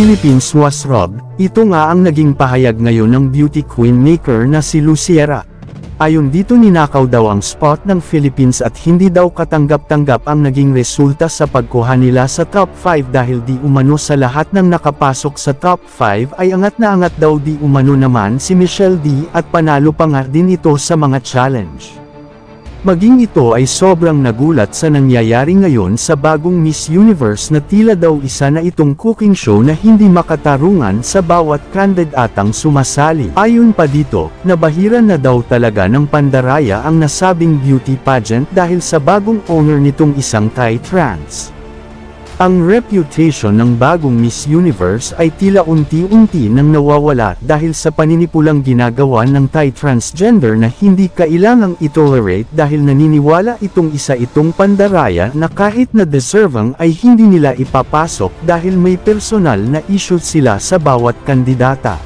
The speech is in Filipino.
Philippines was robbed. Ito nga ang naging pahayag ngayon ng beauty queen maker na si Luciera. Ayon dito, ninakaw daw ang spot ng Philippines at hindi daw katanggap-tanggap ang naging resulta sa pagkuha nila sa top 5 dahil di umano sa lahat ng nakapasok sa top 5 ay angat na angat daw di umano naman si Michelle D at panalo pa nga din ito sa mga challenge. Maging ito ay sobrang nagulat sa nangyayari ngayon sa bagong Miss Universe na tila daw isa na itong cooking show na hindi makatarungan sa bawat kandidatang sumasali. Ayon pa dito, nabahira na daw talaga ng pandaraya ang nasabing beauty pageant dahil sa bagong owner nitong isang Thai trans. Ang reputation ng bagong Miss Universe ay tila unti-unti nang nawawala dahil sa paninipulang ginagawa ng Thai transgender na hindi kailangang itolerate dahil naniniwala itong isa itong pandaraya na kahit na deserving ay hindi nila ipapasok dahil may personal na issue sila sa bawat kandidata.